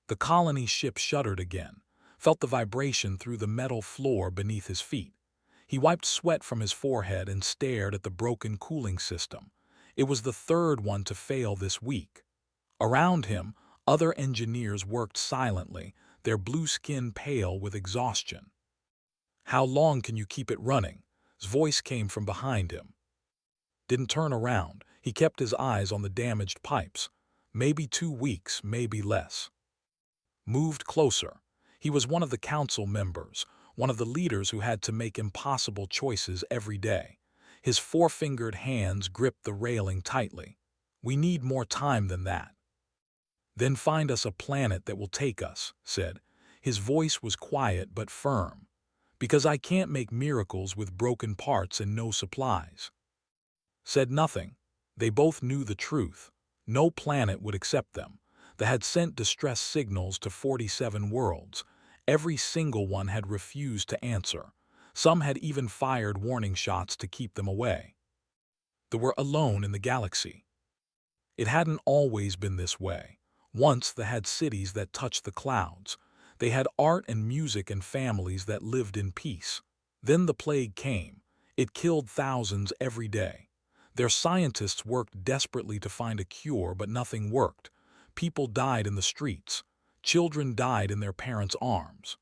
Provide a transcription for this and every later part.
The colony ship shuddered again, felt the vibration through the metal floor beneath his feet. He wiped sweat from his forehead and stared at the broken cooling system. It was the third one to fail this week. Around him, other engineers worked silently, their blue skin pale with exhaustion. "How long can you keep it running?" His voice came from behind him. Didn't turn around. He kept his eyes on the damaged pipes. Maybe 2 weeks, maybe less. Moved closer. He was one of the council members, one of the leaders who had to make impossible choices every day. His four-fingered hands gripped the railing tightly. "We need more time than that." "Then find us a planet that will take us," said. His voice was quiet but firm. "Because I can't make miracles with broken parts and no supplies." Said nothing. They both knew the truth. No planet would accept them. They had sent distress signals to 47 worlds. Every single one had refused to answer. Some had even fired warning shots to keep them away. They were alone in the galaxy. It hadn't always been this way. Once they had cities that touched the clouds. They had art and music and families that lived in peace. Then the plague came. It killed thousands every day. Their scientists worked desperately to find a cure, but nothing worked. People died in the streets. Children died in their parents' arms.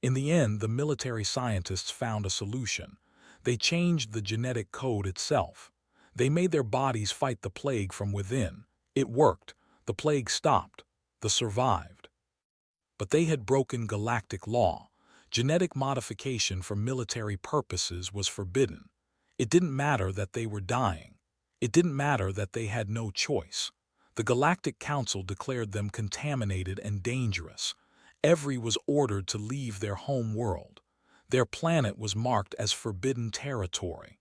In the end, the military scientists found a solution. They changed the genetic code itself. They made their bodies fight the plague from within. It worked. The plague stopped. They survived. But they had broken galactic law. Genetic modification for military purposes was forbidden. It didn't matter that they were dying. It didn't matter that they had no choice. The Galactic Council declared them contaminated and dangerous. Every was ordered to leave their home world. Their planet was marked as forbidden territory.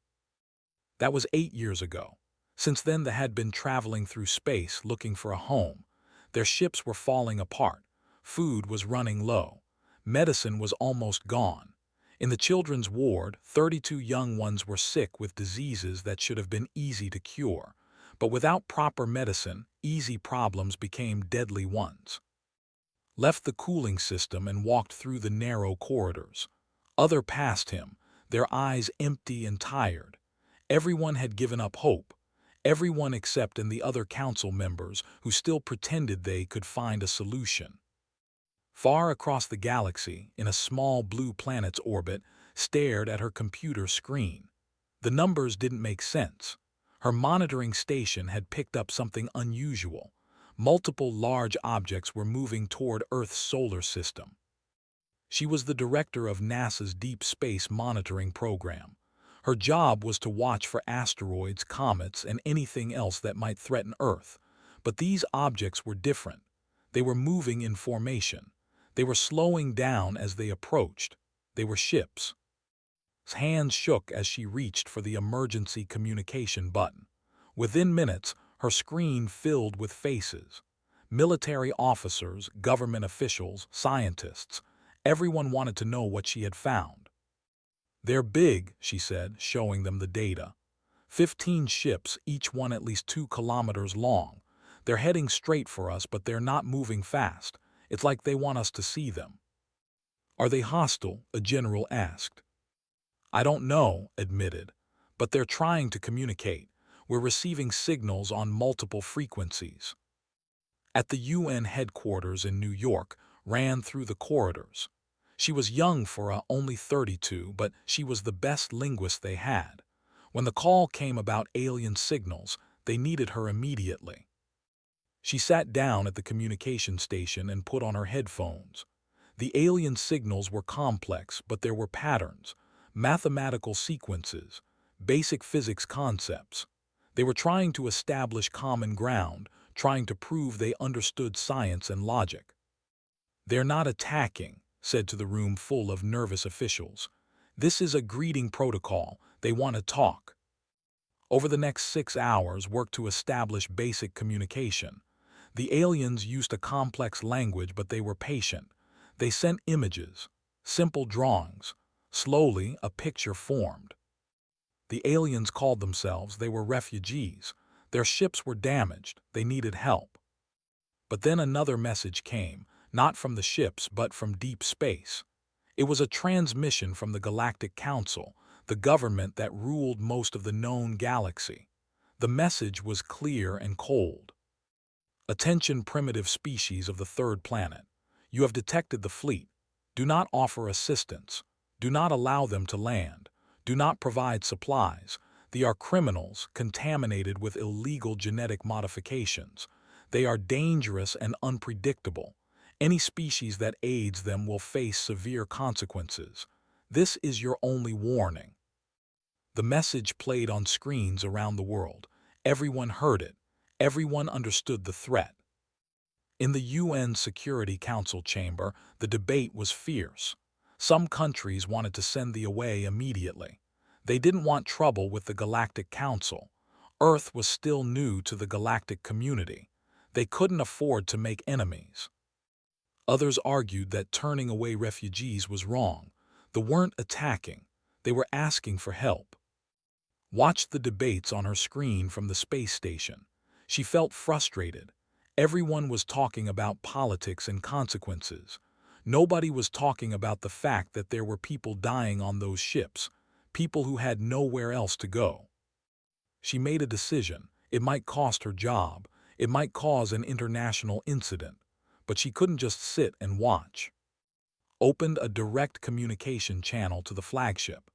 That was 8 years ago. Since then they had been traveling through space looking for a home. Their ships were falling apart. Food was running low. Medicine was almost gone. In the children's ward, 32 young ones were sick with diseases that should have been easy to cure. But without proper medicine, easy problems became deadly ones. Left the cooling system and walked through the narrow corridors. Other passed him, their eyes empty and tired. Everyone had given up hope. Everyone except the other council members who still pretended they could find a solution. Far across the galaxy, in a small blue planet's orbit, stared at her computer screen. The numbers didn't make sense. Her monitoring station had picked up something unusual. Multiple large objects were moving toward Earth's solar system. She was the director of NASA's Deep Space Monitoring Program. Her job was to watch for asteroids, comets, and anything else that might threaten Earth. But these objects were different. They were moving in formation. They were slowing down as they approached. They were ships. His hands shook as she reached for the emergency communication button. Within minutes, her screen filled with faces. Military officers, government officials, scientists. Everyone wanted to know what she had found. "They're big," she said, showing them the data. 15 ships, each one at least 2 kilometers long. They're heading straight for us, but they're not moving fast. It's like they want us to see them. "Are they hostile?" a general asked. "I don't know," admitted, "but they're trying to communicate. We're receiving signals on multiple frequencies." At the UN headquarters in New York, ran through the corridors. She was young for only 32, but she was the best linguist they had. When the call came about alien signals, they needed her immediately. She sat down at the communication station and put on her headphones. The alien signals were complex, but there were patterns, mathematical sequences, basic physics concepts. They were trying to establish common ground, trying to prove they understood science and logic. "They're not attacking," said to the room full of nervous officials. "This is a greeting protocol. They want to talk." Over the next 6 hours, work to establish basic communication. The aliens used a complex language, but they were patient. They sent images, simple drawings. Slowly, a picture formed. The aliens called themselves. They were refugees. Their ships were damaged. They needed help. But then another message came, not from the ships but from deep space. It was a transmission from the Galactic Council, the government that ruled most of the known galaxy. The message was clear and cold. Attention, primitive species of the third planet. You have detected the fleet. Do not offer assistance. Do not allow them to land. Do not provide supplies. They are criminals contaminated with illegal genetic modifications. They are dangerous and unpredictable. Any species that aids them will face severe consequences. This is your only warning. The message played on screens around the world. Everyone heard it. Everyone understood the threat. In the UN Security Council chamber, the debate was fierce. Some countries wanted to send the away immediately. They didn't want trouble with the Galactic Council. Earth was still new to the galactic community. They couldn't afford to make enemies. Others argued that turning away refugees was wrong. They weren't attacking. They were asking for help. Watched the debates on her screen from the space station. She felt frustrated. Everyone was talking about politics and consequences. Nobody was talking about the fact that there were people dying on those ships, people who had nowhere else to go. She made a decision. It might cost her job. It might cause an international incident. But she couldn't just sit and watch. Opened a direct communication channel to the flagship.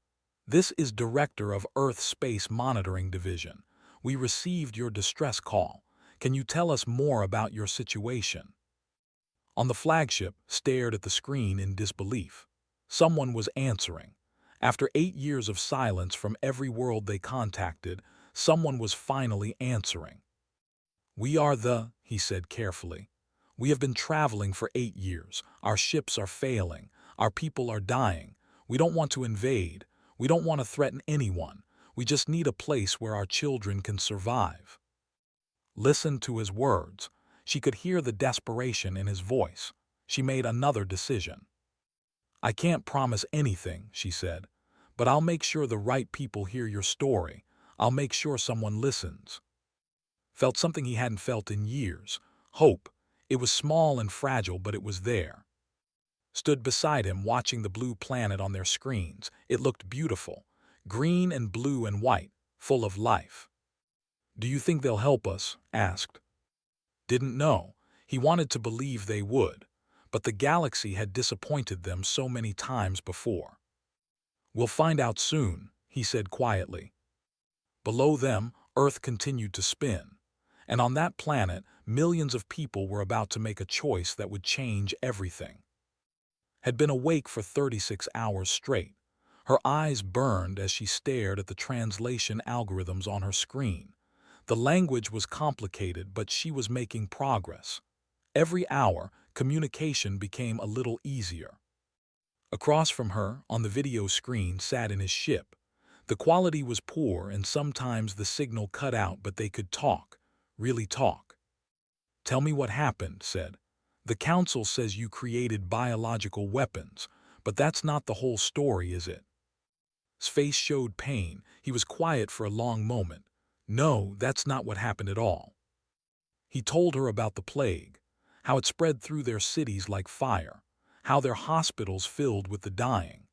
This is Director of Earth Space Monitoring Division. We received your distress call. Can you tell us more about your situation? On the flagship, stared at the screen in disbelief. Someone was answering. After 8 years of silence from every world they contacted, someone was finally answering. We are he said carefully. We have been traveling for 8 years. Our ships are failing. Our people are dying. We don't want to invade. We don't want to threaten anyone. We just need a place where our children can survive. Listen to his words. She could hear the desperation in his voice. She made another decision. I can't promise anything, she said, but I'll make sure the right people hear your story. I'll make sure someone listens. Felt something he hadn't felt in years. Hope. It was small and fragile, but it was there. Stood beside him, watching the blue planet on their screens. It looked beautiful. Green and blue and white, full of life. Do you think they'll help us? Asked. Didn't know. He wanted to believe they would, but the galaxy had disappointed them so many times before. We'll find out soon, he said quietly. Below them, Earth continued to spin. And on that planet, millions of people were about to make a choice that would change everything. Had been awake for 36 hours straight. Her eyes burned as she stared at the translation algorithms on her screen. The language was complicated, but she was making progress. Every hour, communication became a little easier. Across from her, on the video screen, sat in his ship. The quality was poor and sometimes the signal cut out, but they could talk, really talk. Tell me what happened, said. The council says you created biological weapons, but that's not the whole story, is it? His face showed pain. He was quiet for a long moment. No, that's not what happened at all. He told her about the plague, how it spread through their cities like fire, how their hospitals filled with the dying,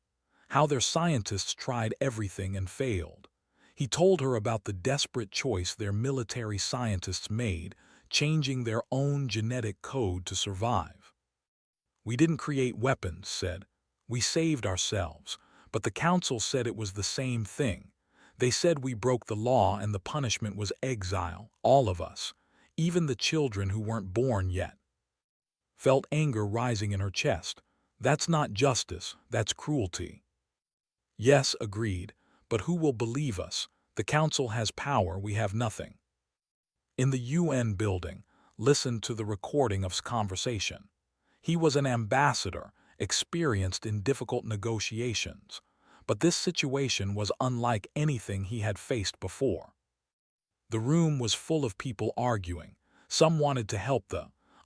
how their scientists tried everything and failed. He told her about the desperate choice their military scientists made, changing their own genetic code to survive. We didn't create weapons, said. We saved ourselves, but the council said it was the same thing. They said we broke the law and the punishment was exile, all of us, even the children who weren't born yet. Felt anger rising in her chest. That's not justice, that's cruelty. Yes, agreed, but who will believe us? The council has power, we have nothing. In the UN building, listened to the recording of his conversation. He was an ambassador, experienced in difficult negotiations, but this situation was unlike anything he had faced before. The room was full of people arguing. Some wanted to help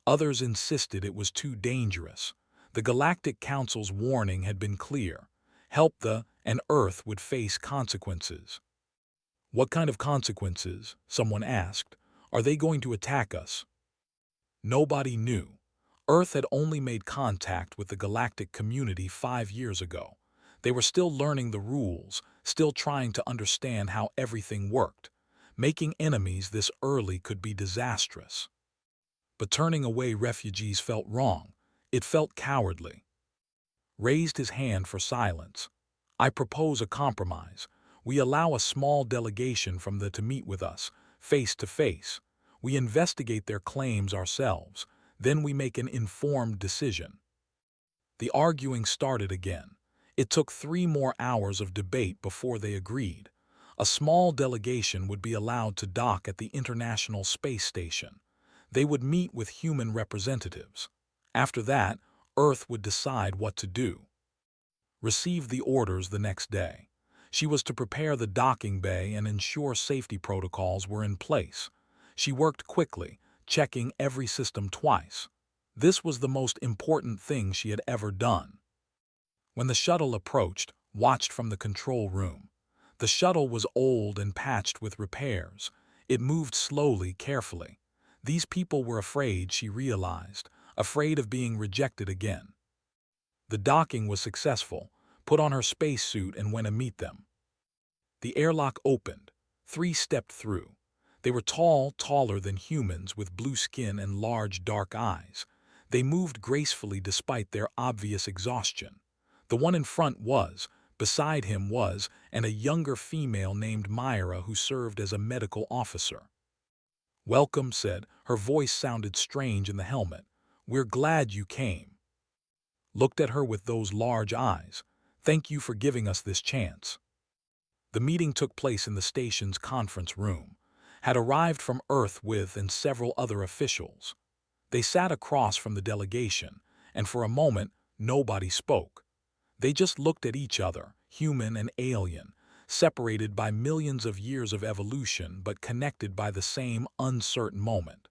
others insisted it was too dangerous. The Galactic Council's warning had been clear. Help and Earth would face consequences. What kind of consequences? Someone asked. Are they going to attack us? Nobody knew. Earth had only made contact with the galactic community 5 years ago. They were still learning the rules, still trying to understand how everything worked. Making enemies this early could be disastrous. But turning away refugees felt wrong. It felt cowardly. Raised his hand for silence. I propose a compromise. We allow a small delegation from the to meet with us, face to face. We investigate their claims ourselves. Then we make an informed decision. The arguing started again. It took 3 more hours of debate before they agreed. A small delegation would be allowed to dock at the International Space Station. They would meet with human representatives. After that, Earth would decide what to do. Received the orders the next day. She was to prepare the docking bay and ensure safety protocols were in place. She worked quickly, checking every system twice. This was the most important thing she had ever done. When the shuttle approached, watched from the control room. The shuttle was old and patched with repairs. It moved slowly, carefully. These people were afraid, she realized, afraid of being rejected again. The docking was successful. Put on her spacesuit and went to meet them. The airlock opened. 3 stepped through. They were tall, taller than humans, with blue skin and large, dark eyes. They moved gracefully despite their obvious exhaustion. The one in front was, beside him was, and a younger female named Myra who served as a medical officer. "Welcome," said. Her voice sounded strange in the helmet. "We're glad you came." Looked at her with those large eyes. "Thank you for giving us this chance." The meeting took place in the station's conference room. Had arrived from Earth with and several other officials. They sat across from the delegation, and for a moment, nobody spoke. They just looked at each other, human and alien, separated by millions of years of evolution but connected by the same uncertain moment.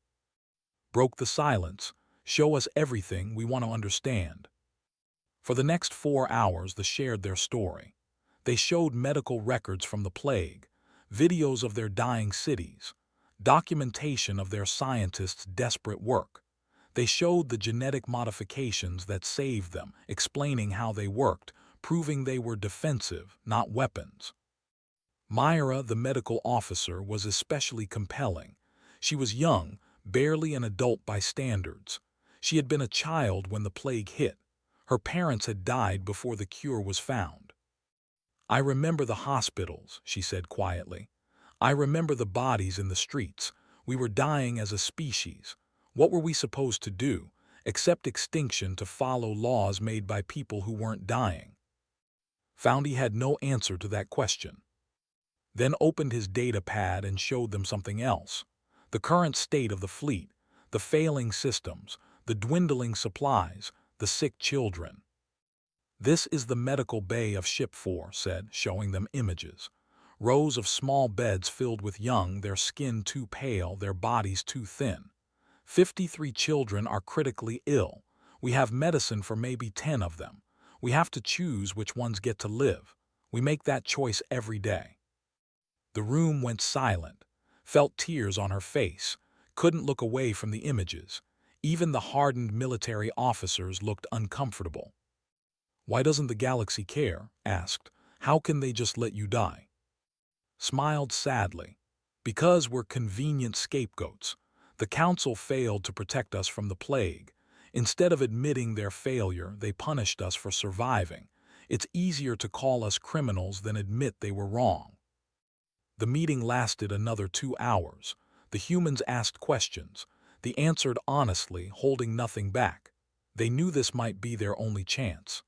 Broke the silence. "Show us everything, we want to understand." For the next 4 hours, they shared their story. They showed medical records from the plague, videos of their dying cities, documentation of their scientists' desperate work. They showed the genetic modifications that saved them, explaining how they worked, proving they were defensive, not weapons. Myra, the medical officer, was especially compelling. She was young, barely an adult by standards. She had been a child when the plague hit. Her parents had died before the cure was found. "I remember the hospitals," she said quietly. "I remember the bodies in the streets. We were dying as a species. What were we supposed to do? Accept extinction to follow laws made by people who weren't dying?" Found he had no answer to that question. Then opened his data pad and showed them something else. The current state of the fleet, the failing systems, the dwindling supplies, the sick children. "This is the medical bay of Ship 4, said, showing them images. Rows of small beds filled with young, their skin too pale, their bodies too thin. 53 children are critically ill. We have medicine for maybe 10 of them. We have to choose which ones get to live. We make that choice every day." The room went silent. Felt tears on her face. Couldn't look away from the images. Even the hardened military officers looked uncomfortable. "Why doesn't the galaxy care?" asked. "How can they just let you die?" Smiled sadly. "Because we're convenient scapegoats. The Council failed to protect us from the plague. Instead of admitting their failure, they punished us for surviving. It's easier to call us criminals than admit they were wrong." The meeting lasted another 2 hours. The humans asked questions. They answered honestly, holding nothing back. They knew this might be their only chance.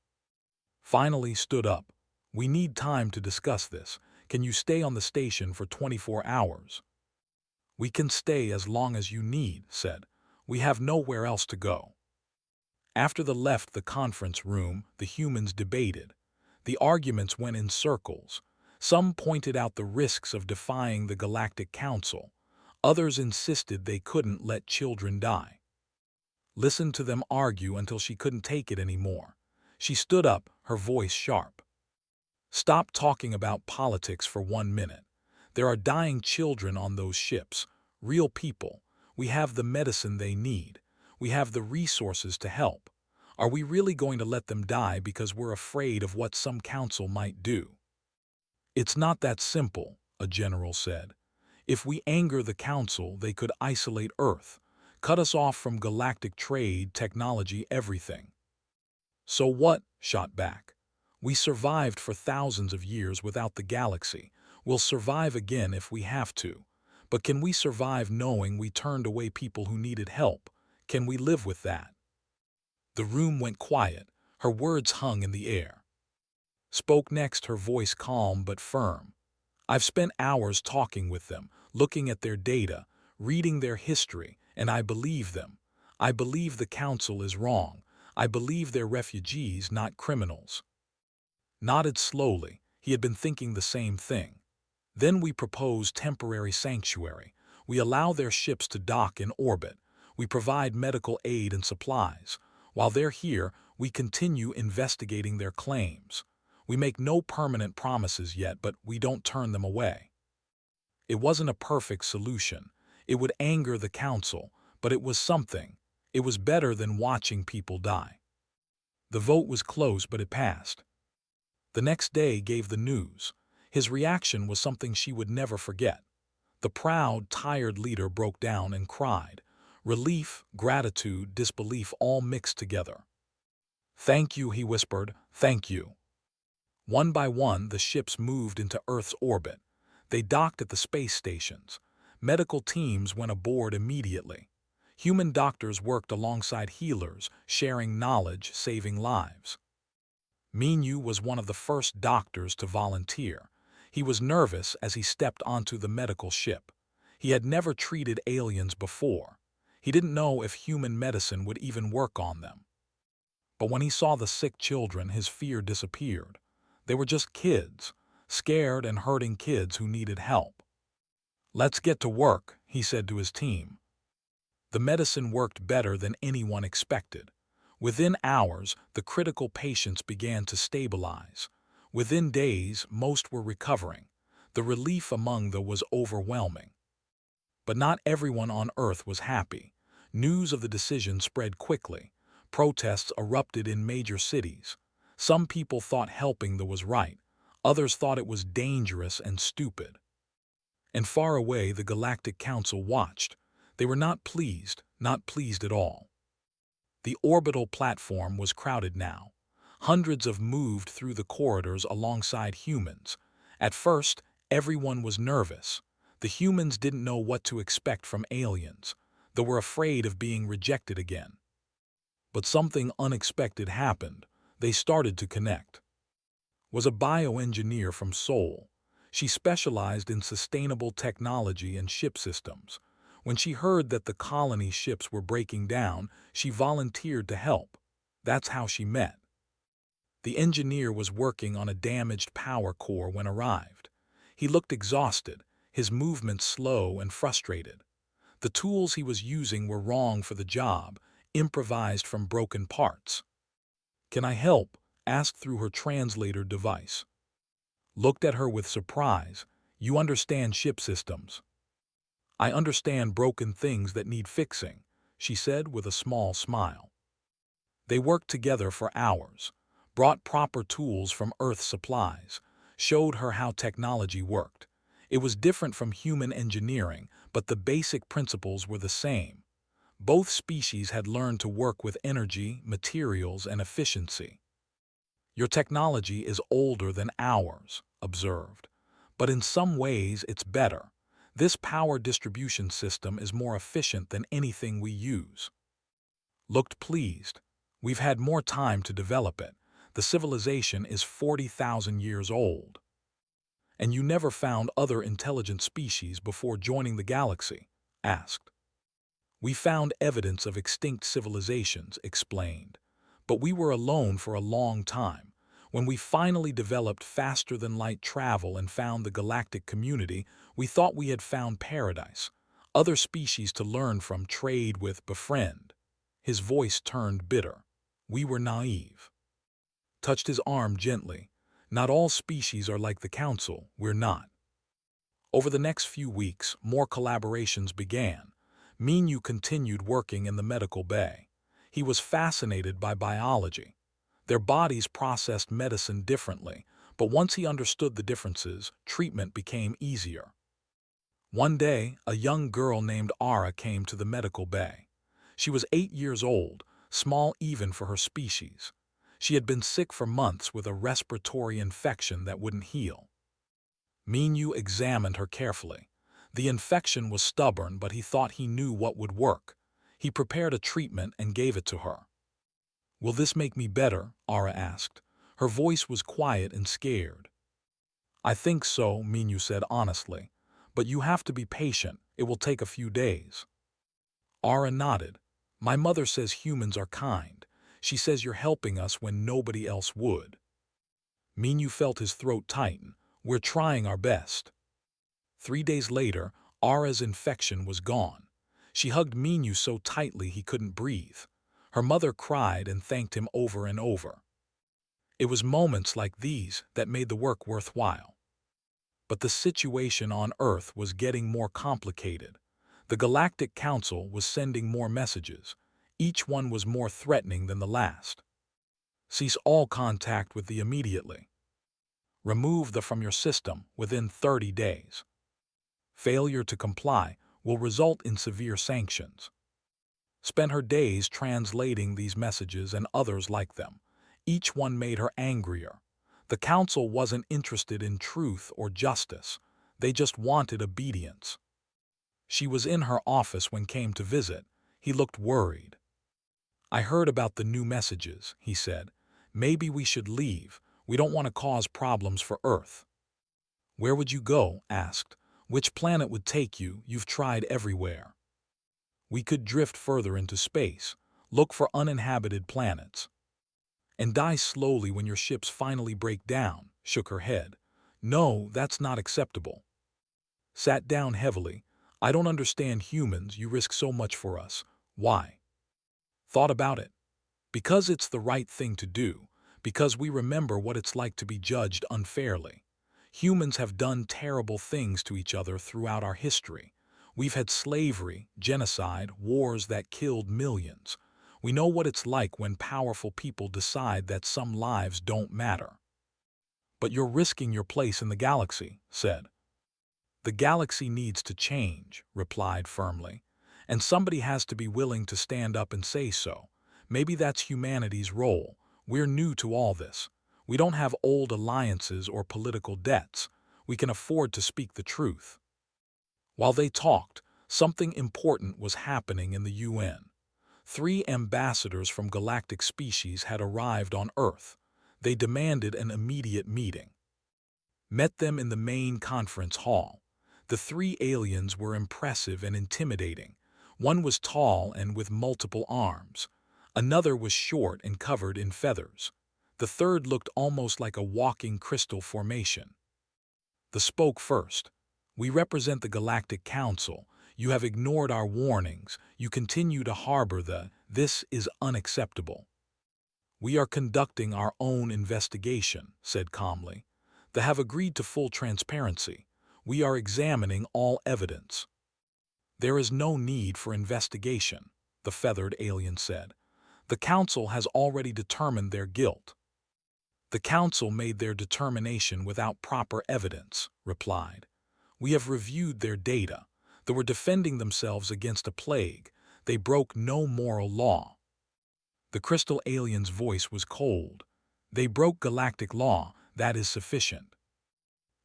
Finally stood up. "We need time to discuss this. Can you stay on the station for 24 hours? "We can stay as long as you need," said. "We have nowhere else to go." After they left the conference room, the humans debated. The arguments went in circles. Some pointed out the risks of defying the Galactic Council. Others insisted they couldn't let children die. Listened to them argue until she couldn't take it anymore. She stood up, her voice sharp. "Stop talking about politics for 1 minute. There are dying children on those ships, real people. We have the medicine they need. We have the resources to help. Are we really going to let them die because we're afraid of what some council might do? It's not that simple, a general said. If we anger the council, they could isolate Earth, cut us off from galactic trade, technology, everything. So what? Shot back. We survived for thousands of years without the galaxy. We'll survive again if we have to. But can we survive knowing we turned away people who needed help? Can we live with that? The room went quiet. Her words hung in the air. Spoke next, her voice calm but firm. I've spent hours talking with them, looking at their data, reading their history, and I believe them. I believe the council is wrong. I believe they're refugees, not criminals. Nodded slowly. He had been thinking the same thing. Then we propose temporary sanctuary. We allow their ships to dock in orbit. We provide medical aid and supplies. While they're here, we continue investigating their claims. We make no permanent promises yet, but we don't turn them away. It wasn't a perfect solution. It would anger the council, but it was something. It was better than watching people die. The vote was close, but it passed. The next day gave the news. His reaction was something she would never forget. The proud, tired leader broke down and cried. Relief, gratitude, disbelief all mixed together. "Thank you," he whispered. "Thank you." One by one, the ships moved into Earth's orbit. They docked at the space stations. Medical teams went aboard immediately. Human doctors worked alongside healers, sharing knowledge, saving lives. Minyu was one of the first doctors to volunteer. He was nervous as he stepped onto the medical ship. He had never treated aliens before. He didn't know if human medicine would even work on them. But when he saw the sick children, his fear disappeared. They were just kids, scared and hurting kids who needed help. "Let's get to work," he said to his team. The medicine worked better than anyone expected. Within hours, the critical patients began to stabilize. Within days, most were recovering. The relief among them was overwhelming. But not everyone on Earth was happy. News of the decision spread quickly. Protests erupted in major cities. Some people thought helping them was right. Others thought it was dangerous and stupid. And far away, the Galactic Council watched. They were not pleased at all. The orbital platform was crowded now. Hundreds of moved through the corridors alongside humans. At first, everyone was nervous. The humans didn't know what to expect from aliens. They were afraid of being rejected again. But something unexpected happened. They started to connect. Was a bioengineer from Seoul. She specialized in sustainable technology and ship systems. When she heard that the colony ships were breaking down, she volunteered to help. That's how she met. The engineer was working on a damaged power core when arrived. He looked exhausted, his movements slow and frustrated. The tools he was using were wrong for the job, improvised from broken parts. "Can I help?" asked through her translator device. Looked at her with surprise. "You understand ship systems." "I understand broken things that need fixing," she said with a small smile. They worked together for hours, brought proper tools from Earth supplies, showed her how technology worked. It was different from human engineering, but the basic principles were the same. Both species had learned to work with energy, materials, and efficiency. "Your technology is older than ours," observed, "but in some ways it's better. This power distribution system is more efficient than anything we use." Looked pleased. "We've had more time to develop it. The civilization is 40,000 years old." "And you never found other intelligent species before joining the galaxy?" asked. "We found evidence of extinct civilizations," explained. "But we were alone for a long time. When we finally developed faster-than-light travel and found the galactic community, we thought we had found paradise. Other species to learn from, trade with, befriend." His voice turned bitter. "We were naive." Touched his arm gently. "Not all species are like the Council. We're not." Over the next few weeks, more collaborations began. Minyu continued working in the medical bay. He was fascinated by biology. Their bodies processed medicine differently, but once he understood the differences, treatment became easier. One day, a young girl named Ara came to the medical bay. She was 8 years old, small even for her species. She had been sick for months with a respiratory infection that wouldn't heal. Minyu examined her carefully. The infection was stubborn, but he thought he knew what would work. He prepared a treatment and gave it to her. "Will this make me better?" Ara asked. Her voice was quiet and scared. "I think so," Minyu said honestly. "But you have to be patient. It will take a few days." Ara nodded. "My mother says humans are kind. She says you're helping us when nobody else would." Minyu felt his throat tighten. "We're trying our best." 3 days later, Ara's infection was gone. She hugged Minyu so tightly he couldn't breathe. Her mother cried and thanked him over and over. It was moments like these that made the work worthwhile. But the situation on Earth was getting more complicated. The Galactic Council was sending more messages. Each one was more threatening than the last. "Cease all contact with the immediately. Remove the from your system within 30 days. Failure to comply will result in severe sanctions." Spent her days translating these messages and others like them. Each one made her angrier. The council wasn't interested in truth or justice. They just wanted obedience. She was in her office when came to visit. He looked worried. "I heard about the new messages," he said. "Maybe we should leave. We don't want to cause problems for Earth." "Where would you go?" asked. "Which planet would take you? You've tried everywhere." "We could drift further into space, look for uninhabited planets." "And die slowly when your ships finally break down," shook her head. "No, that's not acceptable." Sat down heavily. "I don't understand humans. You risk so much for us. Why?" Thought about it. "Because it's the right thing to do. Because we remember what it's like to be judged unfairly. Humans have done terrible things to each other throughout our history. We've had slavery, genocide, wars that killed millions. We know what it's like when powerful people decide that some lives don't matter." "But you're risking your place in the galaxy," said. "The galaxy needs to change," replied firmly. "And somebody has to be willing to stand up and say so. Maybe that's humanity's role. We're new to all this. We don't have old alliances or political debts. We can afford to speak the truth." While they talked, something important was happening in the UN. 3 ambassadors from galactic species had arrived on Earth. They demanded an immediate meeting. Met them in the main conference hall. The 3 aliens were impressive and intimidating. One was tall and with multiple arms. Another was short and covered in feathers. The third looked almost like a walking crystal formation. The spoke first. "We represent the Galactic Council. You have ignored our warnings. You continue to harbor this is unacceptable." "We are conducting our own investigation," said calmly. "They have agreed to full transparency. We are examining all evidence." "There is no need for investigation," the feathered alien said. "The Council has already determined their guilt." "The Council made their determination without proper evidence," replied. "We have reviewed their data. They were defending themselves against a plague. They broke no moral law." The crystal alien's voice was cold. "They broke galactic law. That is sufficient."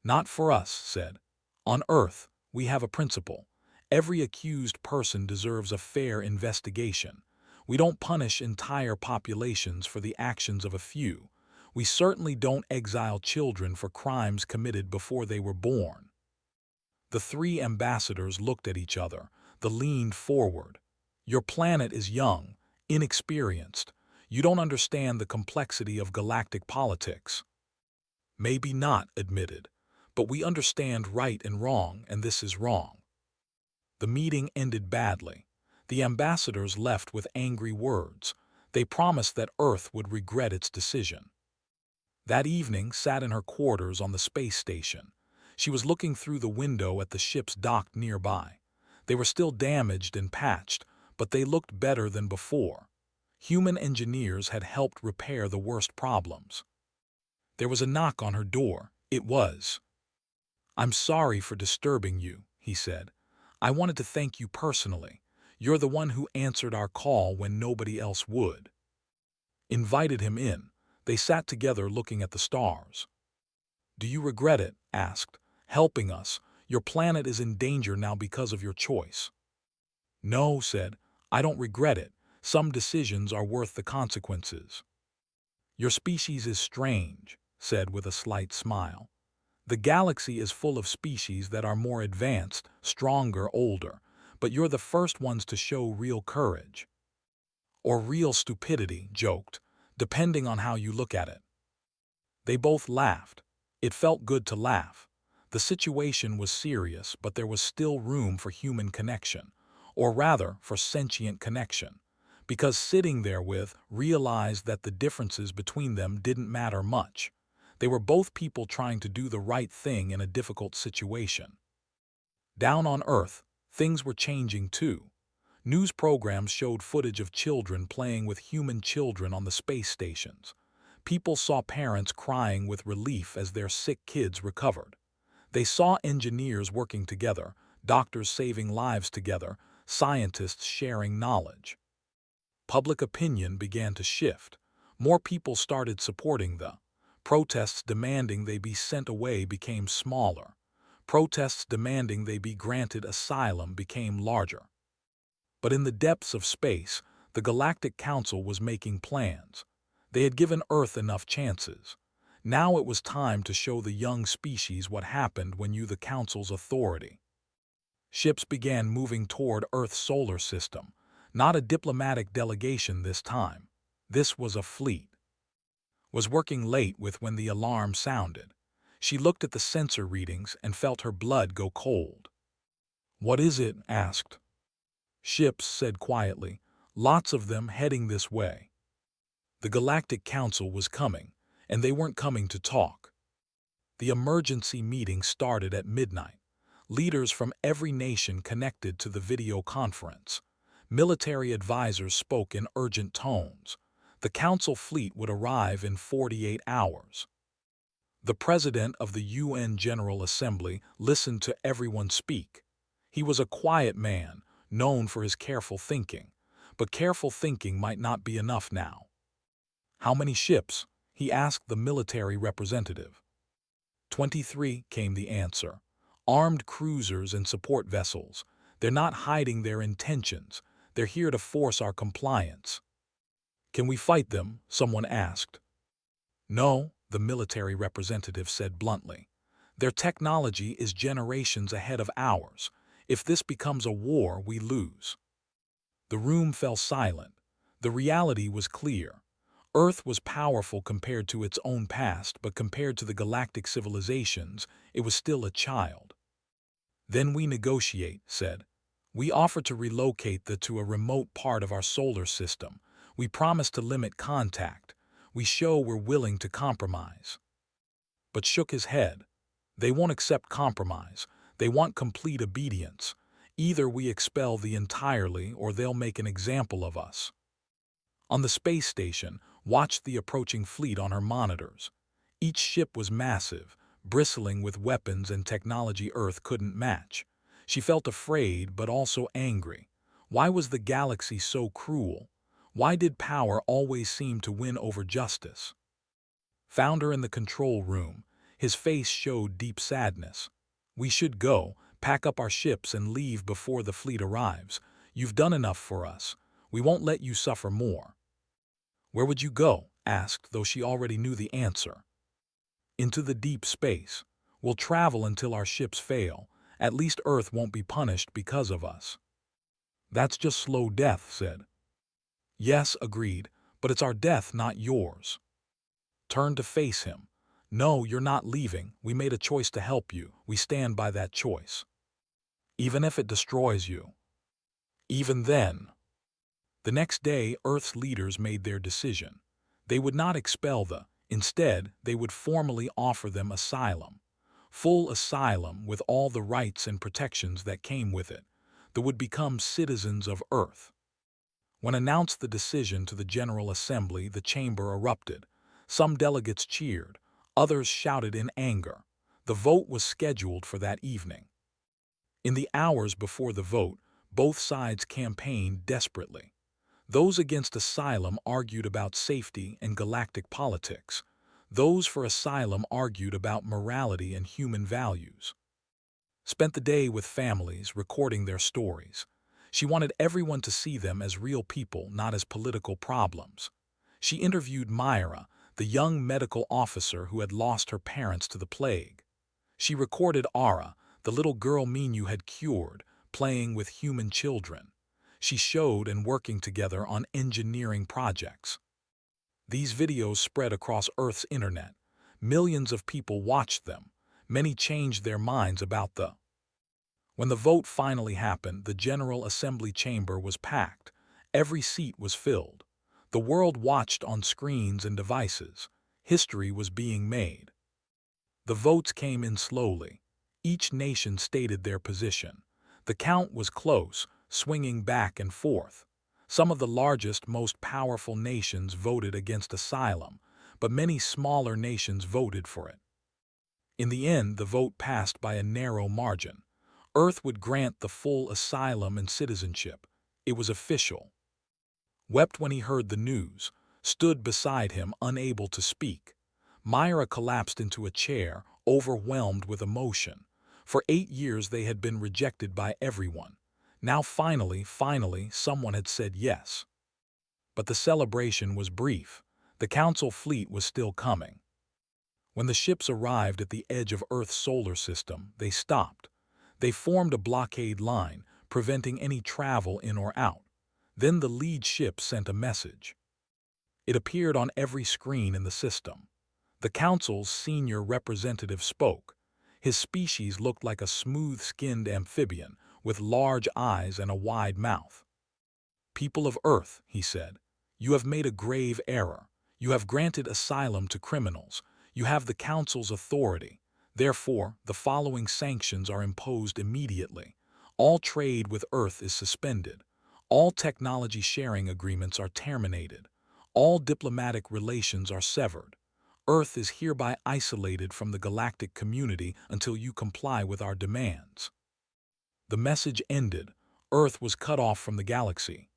"Not for us," said. "On Earth, we have a principle. Every accused person deserves a fair investigation. We don't punish entire populations for the actions of a few. We certainly don't exile children for crimes committed before they were born." The 3 ambassadors looked at each other. They leaned forward. "Your planet is young, inexperienced. You don't understand the complexity of galactic politics." "Maybe not," admitted. "But we understand right and wrong, and this is wrong." The meeting ended badly. The ambassadors left with angry words. They promised that Earth would regret its decision. That evening sat in her quarters on the space station. She was looking through the window at the ships docked nearby. They were still damaged and patched, but they looked better than before. Human engineers had helped repair the worst problems. There was a knock on her door. It was. "I'm sorry for disturbing you," he said. "I wanted to thank you personally. You're the one who answered our call when nobody else would." Invited him in. They sat together looking at the stars. "Do you regret it?" asked. "Helping us. Your planet is in danger now because of your choice." "No," said. "I don't regret it. Some decisions are worth the consequences." "Your species is strange," said with a slight smile. "The galaxy is full of species that are more advanced, stronger, older, but you're the first ones to show real courage." "Or real stupidity," joked, "depending on how you look at it." They both laughed. It felt good to laugh. The situation was serious, but there was still room for human connection, or rather, for sentient connection, because sitting there with realized that the differences between them didn't matter much. They were both people trying to do the right thing in a difficult situation. Down on Earth, things were changing too. News programs showed footage of children playing with human children on the space stations. People saw parents crying with relief as their sick kids recovered. They saw engineers working together, doctors saving lives together, scientists sharing knowledge. Public opinion began to shift. More people started supporting the protests demanding they be sent away became smaller. Protests demanding they be granted asylum became larger. But in the depths of space, the Galactic Council was making plans. They had given Earth enough chances. Now it was time to show the young species what happened when you the Council's authority. Ships began moving toward Earth's solar system. Not a diplomatic delegation this time. This was a fleet. Was working late with when the alarm sounded. She looked at the sensor readings and felt her blood go cold. "What is it?" asked. "Ships," said quietly. "Lots of them heading this way." The Galactic Council was coming, and they weren't coming to talk. The emergency meeting started at midnight. Leaders from every nation connected to the video conference. Military advisors spoke in urgent tones. The Council fleet would arrive in 48 hours. The President of the UN General Assembly listened to everyone speak. He was a quiet man, known for his careful thinking. But careful thinking might not be enough now. "How many ships?" he asked the military representative. 23, came the answer. "Armed cruisers and support vessels. They're not hiding their intentions. They're here to force our compliance." "Can we fight them?" someone asked. "No," the military representative said bluntly. "Their technology is generations ahead of ours. If this becomes a war, we lose." The room fell silent. The reality was clear. Earth was powerful compared to its own past, but compared to the galactic civilizations, it was still a child. "Then we negotiate," said. "We offer to relocate to a remote part of our solar system. We promise to limit contact. We show we're willing to compromise." But shook his head. "They won't accept compromise. They want complete obedience. Either we expel the entirely or they'll make an example of us." On the space station, watched the approaching fleet on her monitors. Each ship was massive, bristling with weapons and technology Earth couldn't match. She felt afraid but also angry. Why was the galaxy so cruel? Why did power always seem to win over justice? Found her in the control room. His face showed deep sadness. "We should go, pack up our ships and leave before the fleet arrives. You've done enough for us. We won't let you suffer more." "Where would you go?" asked, though she already knew the answer. "Into the deep space. We'll travel until our ships fail. At least Earth won't be punished because of us." "That's just slow death," said. "Yes," agreed, "but it's our death, not yours." Turned to face him. "No, you're not leaving. We made a choice to help you. We stand by that choice. Even if it destroys you." "Even then." The next day, Earth's leaders made their decision. They would not expel instead, they would formally offer them asylum. Full asylum with all the rights and protections that came with it. that would become citizens of Earth. When announced the decision to the General Assembly, the chamber erupted. Some delegates cheered, others shouted in anger. The vote was scheduled for that evening. In the hours before the vote, both sides campaigned desperately. Those against asylum argued about safety and galactic politics. Those for asylum argued about morality and human values. Spent the day with families, recording their stories. She wanted everyone to see them as real people, not as political problems. She interviewed Myra, the young medical officer who had lost her parents to the plague. She recorded Ara, the little girl Minu had cured, playing with human children. She showed and working together on engineering projects. These videos spread across Earth's internet. Millions of people watched them. Many changed their minds about the. When the vote finally happened, the General Assembly chamber was packed. Every seat was filled. The world watched on screens and devices. History was being made. The votes came in slowly. Each nation stated their position. The count was close, swinging back and forth. Some of the largest, most powerful nations voted against asylum, but many smaller nations voted for it. In the end, the vote passed by a narrow margin. Earth would grant the full asylum and citizenship. It was official. Wept when he heard the news, stood beside him, unable to speak. Myra collapsed into a chair, overwhelmed with emotion. For 8 years they had been rejected by everyone. Now finally, someone had said yes. But the celebration was brief. The Council fleet was still coming. When the ships arrived at the edge of Earth's solar system, they stopped. They formed a blockade line, preventing any travel in or out. Then the lead ship sent a message. It appeared on every screen in the system. The Council's senior representative spoke. His species looked like a smooth-skinned amphibian with large eyes and a wide mouth. "People of Earth," he said, "you have made a grave error. You have granted asylum to criminals. You have the Council's authority. Therefore, the following sanctions are imposed immediately. All trade with Earth is suspended. All technology sharing agreements are terminated. All diplomatic relations are severed. Earth is hereby isolated from the galactic community until you comply with our demands." The message ended. Earth was cut off from the galaxy.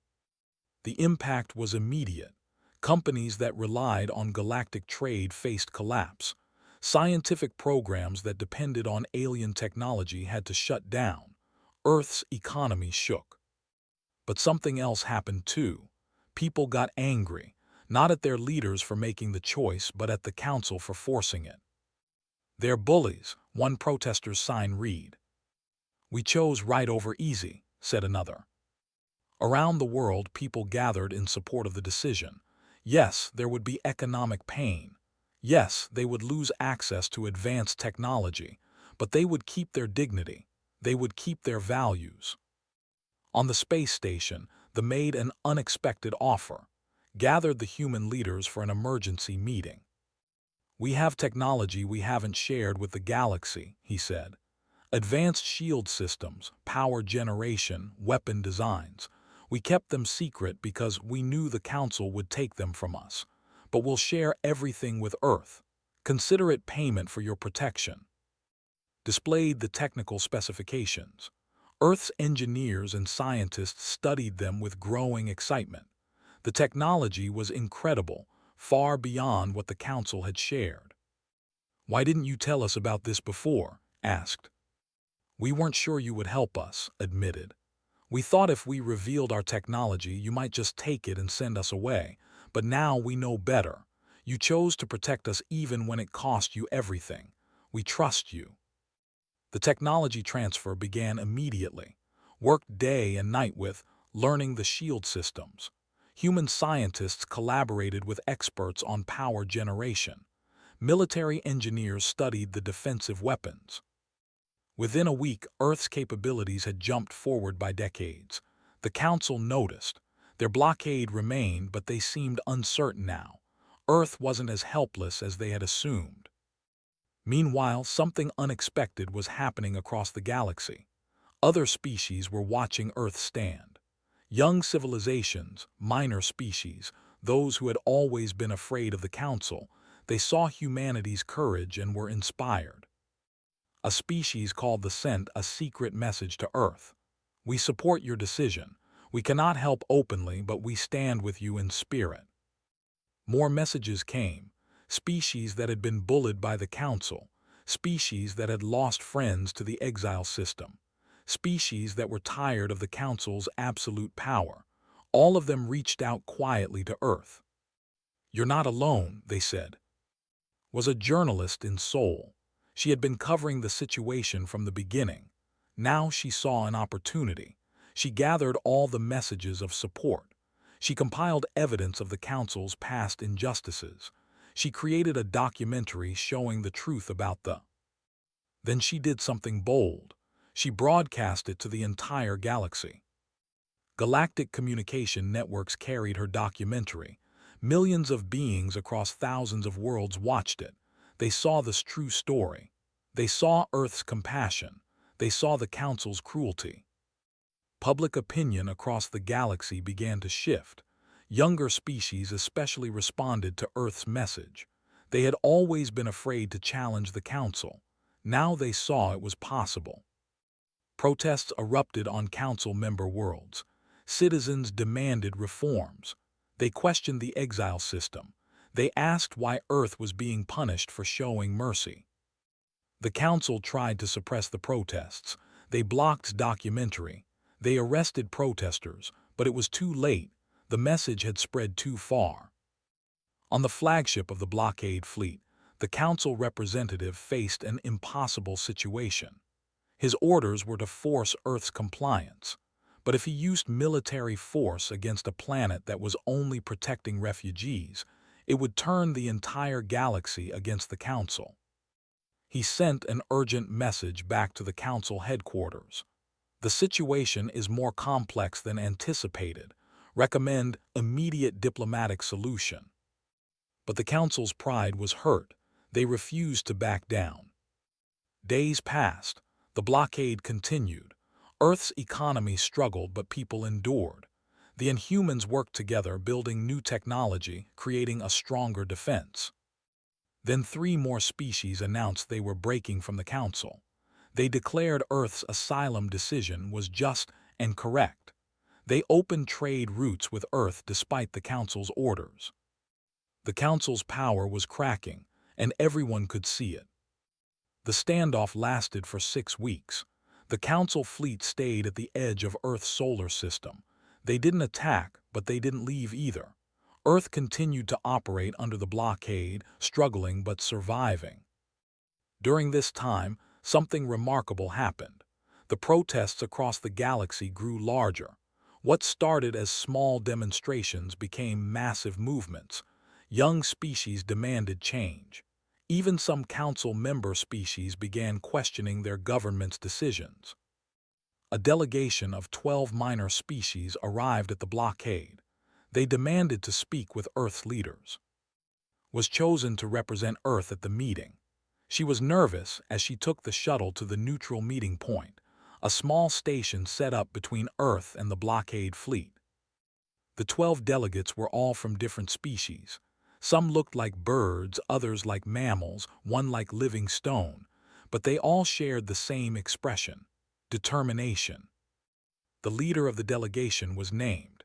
The impact was immediate. Companies that relied on galactic trade faced collapse. Scientific programs that depended on alien technology had to shut down. Earth's economy shook. But something else happened too. People got angry, not at their leaders for making the choice, but at the Council for forcing it. "They're bullies," one protester's sign read. "We chose right over easy," said another. Around the world, people gathered in support of the decision. Yes, there would be economic pain. Yes, they would lose access to advanced technology, but they would keep their dignity. They would keep their values. On the space station, they made an unexpected offer. Gathered the human leaders for an emergency meeting. "We have technology we haven't shared with the galaxy," he said. "Advanced shield systems, power generation, weapon designs. We kept them secret because we knew the Council would take them from us. But we'll share everything with Earth. Consider it payment for your protection." Displayed the technical specifications. Earth's engineers and scientists studied them with growing excitement. The technology was incredible, far beyond what the Council had shared. "Why didn't you tell us about this before?" asked. "We weren't sure you would help us," admitted. "We thought if we revealed our technology, you might just take it and send us away. But now we know better. You chose to protect us even when it cost you everything. We trust you." The technology transfer began immediately. Worked day and night with learning the shield systems. Human scientists collaborated with experts on power generation. Military engineers studied the defensive weapons. Within a week, Earth's capabilities had jumped forward by decades. The Council noticed. Their blockade remained, but they seemed uncertain now. Earth wasn't as helpless as they had assumed. Meanwhile, something unexpected was happening across the galaxy. Other species were watching Earth stand. Young civilizations, minor species, those who had always been afraid of the Council, they saw humanity's courage and were inspired. A species called the sent a secret message to Earth. We support your decision. We cannot help openly, but we stand with you in spirit. More messages came. Species that had been bullied by the Council, species that had lost friends to the exile system, species that were tired of the Council's absolute power. All of them reached out quietly to Earth. "You're not alone," they said. Was a journalist in Seoul. She had been covering the situation from the beginning. Now she saw an opportunity. She gathered all the messages of support. She compiled evidence of the Council's past injustices. She created a documentary showing the truth about the. Then she did something bold. She broadcast it to the entire galaxy. Galactic communication networks carried her documentary. Millions of beings across thousands of worlds watched it. They saw this true story. They saw Earth's compassion. They saw the Council's cruelty. Public opinion across the galaxy began to shift. Younger species especially responded to Earth's message. They had always been afraid to challenge the Council. Now they saw it was possible. Protests erupted on Council member worlds. Citizens demanded reforms. They questioned the exile system. They asked why Earth was being punished for showing mercy. The Council tried to suppress the protests. They blocked documentary. They arrested protesters, but it was too late. The message had spread too far. On the flagship of the blockade fleet, the Council representative faced an impossible situation. His orders were to force Earth's compliance. But if he used military force against a planet that was only protecting refugees, it would turn the entire galaxy against the Council. He sent an urgent message back to the Council headquarters. "The situation is more complex than anticipated. Recommend immediate diplomatic solution." But the Council's pride was hurt. They refused to back down. Days passed. The blockade continued. Earth's economy struggled, but people endured. The Inhumans worked together, building new technology, creating a stronger defense. Then 3 more species announced they were breaking from the Council. They declared Earth's asylum decision was just and correct. They opened trade routes with Earth despite the Council's orders. The Council's power was cracking, and everyone could see it. The standoff lasted for 6 weeks. The Council fleet stayed at the edge of Earth's solar system. They didn't attack, but they didn't leave either. Earth continued to operate under the blockade, struggling but surviving. During this time, something remarkable happened. The protests across the galaxy grew larger. What started as small demonstrations became massive movements. Young species demanded change. Even some Council member species began questioning their government's decisions. A delegation of 12 minor species arrived at the blockade. They demanded to speak with Earth's leaders. Was chosen to represent Earth at the meeting. She was nervous as she took the shuttle to the neutral meeting point, a small station set up between Earth and the blockade fleet. The 12 delegates were all from different species. Some looked like birds, others like mammals, one like living stone, but they all shared the same expression: determination. The leader of the delegation was named.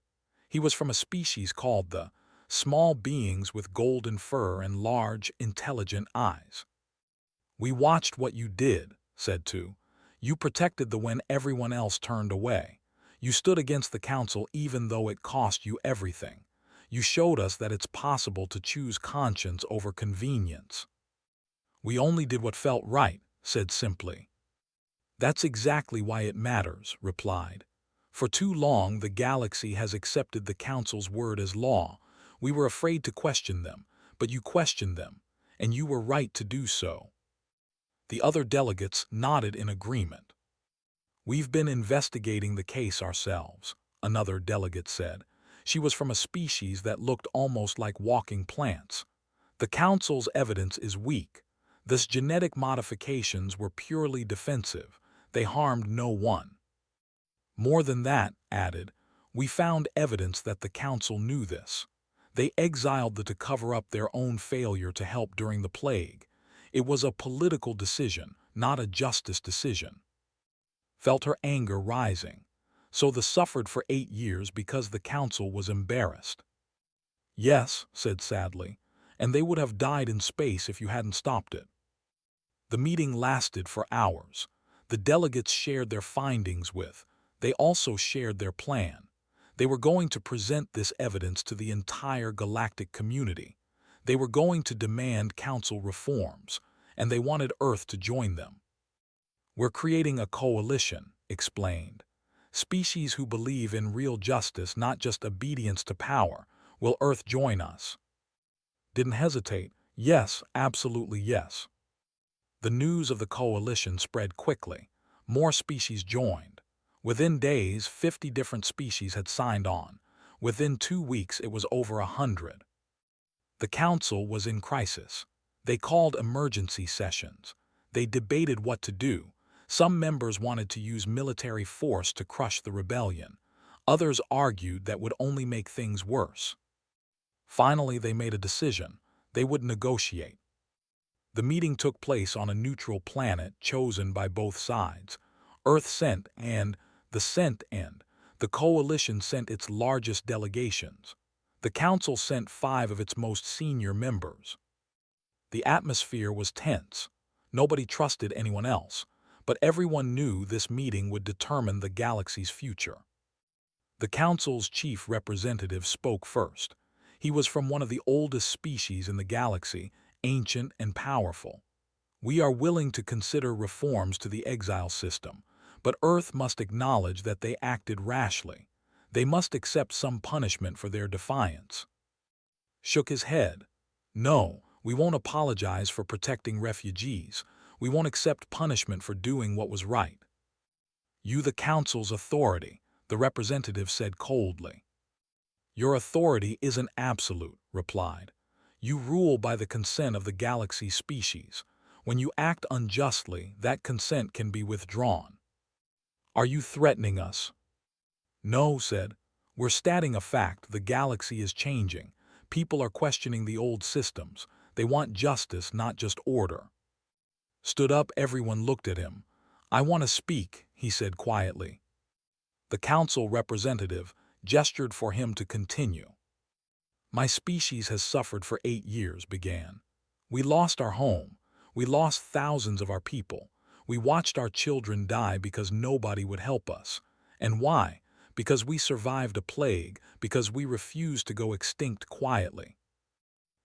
He was from a species called the small beings with golden fur and large, intelligent eyes. "We watched what you did," said Tu. "You protected the when everyone else turned away. You stood against the Council even though it cost you everything. You showed us that it's possible to choose conscience over convenience." "We only did what felt right," said simply. "That's exactly why it matters," replied. "For too long the galaxy has accepted the Council's word as law. We were afraid to question them, but you questioned them, and you were right to do so." The other delegates nodded in agreement. "We've been investigating the case ourselves," another delegate said. She was from a species that looked almost like walking plants. "The Council's evidence is weak. These genetic modifications were purely defensive. They harmed no one." More than that, added, we found evidence that the Council knew this. They exiled the to cover up their own failure to help during the plague. It was a political decision, not a justice decision. Felt her anger rising. So the suffered for 8 years because the Council was embarrassed. Yes, said sadly, and they would have died in space if you hadn't stopped it. The meeting lasted for hours. The delegates shared their findings with. They also shared their plan. They were going to present this evidence to the entire galactic community. They were going to demand Council reforms, and they wanted Earth to join them. We're creating a coalition, explained. Species who believe in real justice, not just obedience to power. Will Earth join us? Didn't hesitate. Yes, absolutely yes. The news of the coalition spread quickly. More species joined. Within days, 50 different species had signed on. Within 2 weeks, it was over 100. The Council was in crisis. They called emergency sessions. They debated what to do. Some members wanted to use military force to crush the rebellion. Others argued that would only make things worse. Finally, they made a decision. They would negotiate. The meeting took place on a neutral planet chosen by both sides. Earth sent and the coalition sent its largest delegations. The Council sent 5 of its most senior members. The atmosphere was tense. Nobody trusted anyone else, but everyone knew this meeting would determine the galaxy's future. The Council's chief representative spoke first. He was from one of the oldest species in the galaxy, ancient and powerful. We are willing to consider reforms to the exile system, but Earth must acknowledge that they acted rashly. They must accept some punishment for their defiance. Shook his head. No, we won't apologize for protecting refugees. We won't accept punishment for doing what was right. You, the Council's authority, the representative said coldly. Your authority isn't absolute, replied. You rule by the consent of the galaxy's species. When you act unjustly, that consent can be withdrawn. Are you threatening us? No, said. We're stating a fact. The galaxy is changing. People are questioning the old systems. They want justice, not just order. Stood up, everyone looked at him. I want to speak, he said quietly. The Council representative gestured for him to continue. My species has suffered for 8 years, began. We lost our home. We lost thousands of our people. We watched our children die because nobody would help us. And why? Because we survived a plague, because we refused to go extinct quietly.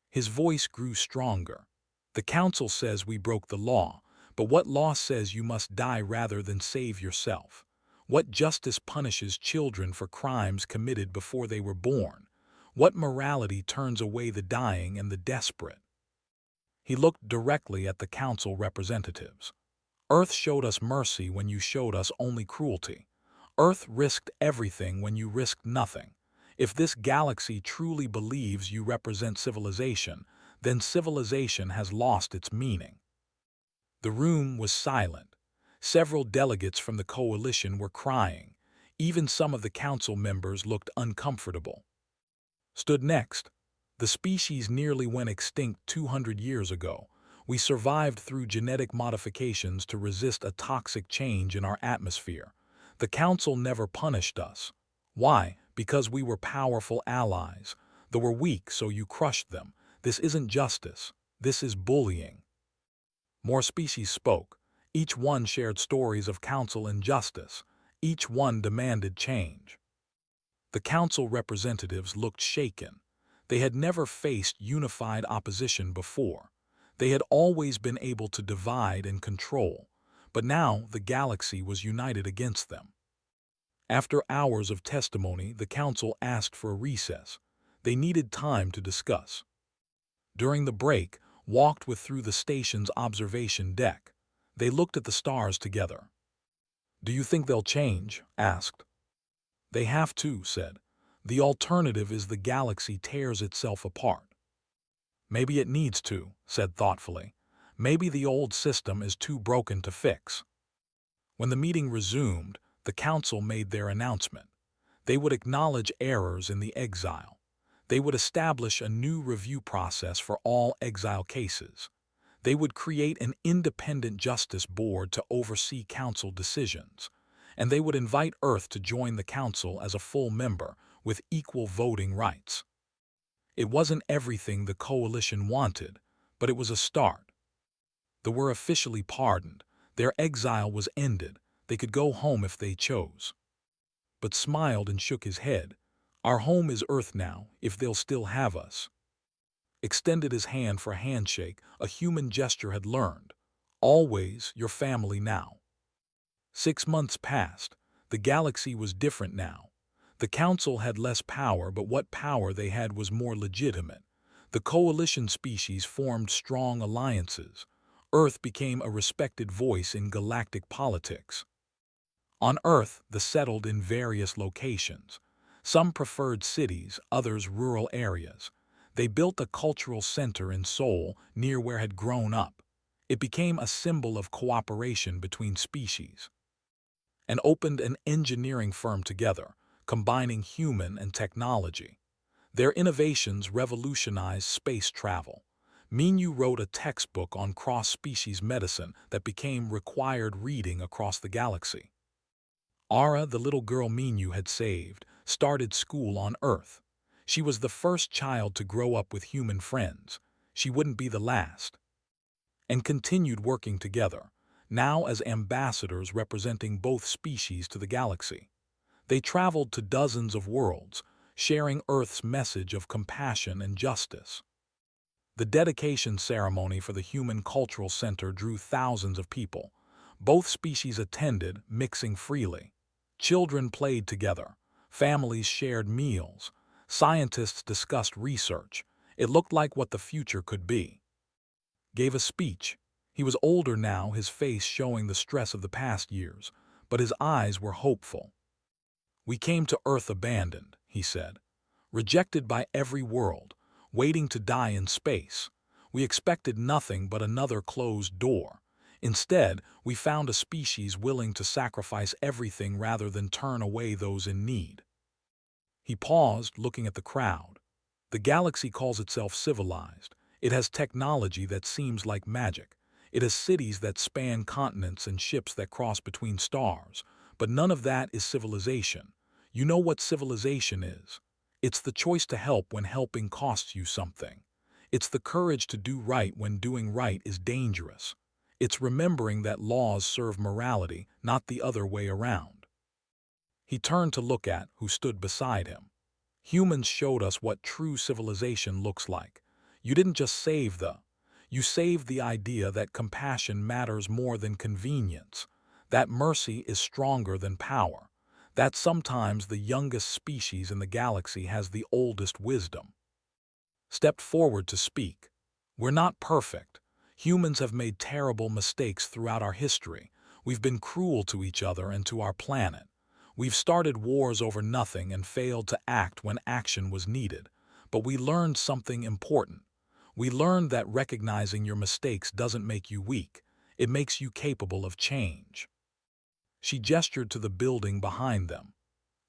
His voice grew stronger. The Council says we broke the law, but what law says you must die rather than save yourself? What justice punishes children for crimes committed before they were born? What morality turns away the dying and the desperate? He looked directly at the Council representatives. Earth showed us mercy when you showed us only cruelty. Earth risked everything when you risked nothing. If this galaxy truly believes you represent civilization, then civilization has lost its meaning. The room was silent. Several delegates from the coalition were crying. Even some of the Council members looked uncomfortable. Stood next. The species nearly went extinct 200 years ago. We survived through genetic modifications to resist a toxic change in our atmosphere. The Council never punished us. Why? Because we were powerful allies. They were weak, so you crushed them. This isn't justice. This is bullying. More species spoke. Each one shared stories of Council injustice. Each one demanded change. The Council representatives looked shaken. They had never faced unified opposition before. They had always been able to divide and control, but now the galaxy was united against them. After hours of testimony, the Council asked for a recess. They needed time to discuss. During the break, walked through the station's observation deck. They looked at the stars together. Do you think they'll change? Asked. They have to, said. The alternative is the galaxy tears itself apart. Maybe it needs to, said thoughtfully. Maybe the old system is too broken to fix. When the meeting resumed, the council made their announcement. They would acknowledge errors in the exile. They would establish a new review process for all exile cases. They would create an independent justice board to oversee council decisions. And they would invite Earth to join the council as a full member with equal voting rights. It wasn't everything the coalition wanted, but it was a start. They were officially pardoned. Their exile was ended. They could go home if they chose. But smiled and shook his head. Our home is Earth now, if they'll still have us. Extended his hand for a handshake, a human gesture had learned. Always your family now. 6 months passed. The galaxy was different now. The council had less power, but what power they had was more legitimate. The coalition species formed strong alliances. Earth became a respected voice in galactic politics. On Earth, they settled in various locations. Some preferred cities, others rural areas. They built a cultural center in Seoul, near where had grown up. It became a symbol of cooperation between species. And opened an engineering firm together, combining human and technology. Their innovations revolutionized space travel. Minyu wrote a textbook on cross-species medicine that became required reading across the galaxy. Ara, the little girl Minyu had saved, started school on Earth. She was the first child to grow up with human friends. She wouldn't be the last. And continued working together, now as ambassadors representing both species to the galaxy. They traveled to dozens of worlds, sharing Earth's message of compassion and justice. The dedication ceremony for the Human Cultural Center drew thousands of people. Both species attended, mixing freely. Children played together. Families shared meals. Scientists discussed research. It looked like what the future could be. Gave a speech. He was older now, his face showing the stress of the past years, but his eyes were hopeful. We came to Earth abandoned, he said, rejected by every world, waiting to die in space. We expected nothing but another closed door. Instead, we found a species willing to sacrifice everything rather than turn away those in need. He paused, looking at the crowd. The galaxy calls itself civilized. It has technology that seems like magic. It has cities that span continents and ships that cross between stars. But none of that is civilization. You know what civilization is? It's the choice to help when helping costs you something. It's the courage to do right when doing right is dangerous. It's remembering that laws serve morality, not the other way around. He turned to look at who stood beside him. Humans showed us what true civilization looks like. You didn't just save you saved the idea that compassion matters more than convenience, that mercy is stronger than power, that sometimes the youngest species in the galaxy has the oldest wisdom. Stepped forward to speak. We're not perfect. Humans have made terrible mistakes throughout our history. We've been cruel to each other and to our planet. We've started wars over nothing and failed to act when action was needed. But we learned something important. We learned that recognizing your mistakes doesn't make you weak. It makes you capable of change. She gestured to the building behind them.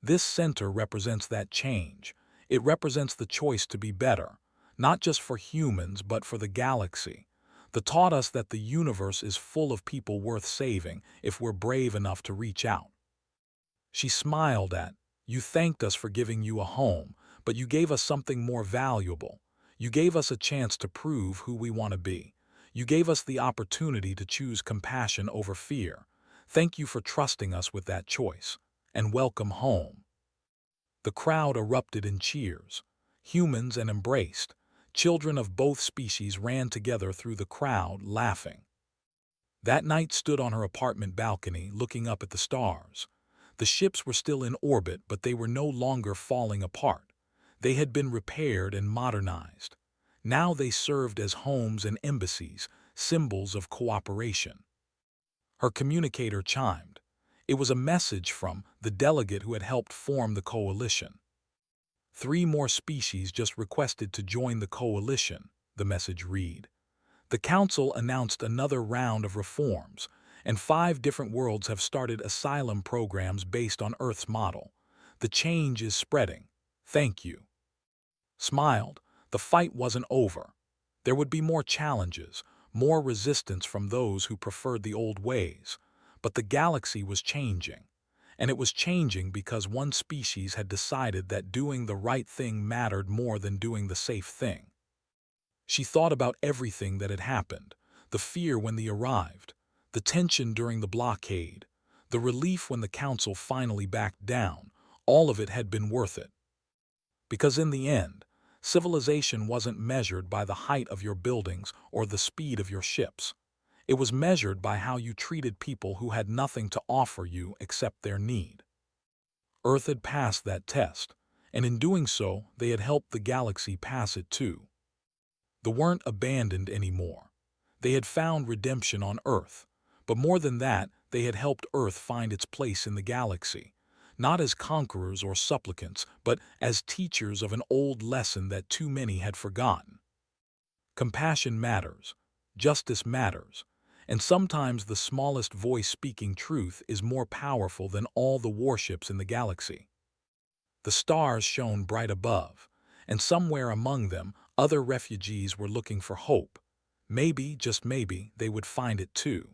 This center represents that change. It represents the choice to be better, not just for humans but for the galaxy. They taught us that the universe is full of people worth saving if we're brave enough to reach out. She smiled you thanked us for giving you a home, but you gave us something more valuable. You gave us a chance to prove who we want to be. You gave us the opportunity to choose compassion over fear. Thank you for trusting us with that choice. And welcome home. The crowd erupted in cheers. Humans and embraced. Children of both species ran together through the crowd, laughing. That night stood on her apartment balcony, looking up at the stars. The ships were still in orbit, but they were no longer falling apart. They had been repaired and modernized. Now they served as homes and embassies, symbols of cooperation. Her communicator chimed. It was a message from the delegate who had helped form the coalition. 3 more species just requested to join the coalition, the message read. The council announced another round of reforms, and 5 different worlds have started asylum programs based on Earth's model. The change is spreading. Thank you. Smiled. The fight wasn't over. There would be more challenges, more resistance from those who preferred the old ways. But the galaxy was changing. And it was changing because one species had decided that doing the right thing mattered more than doing the safe thing. She thought about everything that had happened, the fear when they arrived, the tension during the blockade, the relief when the council finally backed down. All of it had been worth it. Because in the end, civilization wasn't measured by the height of your buildings or the speed of your ships. It was measured by how you treated people who had nothing to offer you except their need. Earth had passed that test, and in doing so, they had helped the galaxy pass it too. They weren't abandoned anymore. They had found redemption on Earth, but more than that, they had helped Earth find its place in the galaxy, not as conquerors or supplicants, but as teachers of an old lesson that too many had forgotten. Compassion matters, justice matters, and sometimes the smallest voice speaking truth is more powerful than all the warships in the galaxy. The stars shone bright above, and somewhere among them, other refugees were looking for hope. Maybe, just maybe, they would find it too.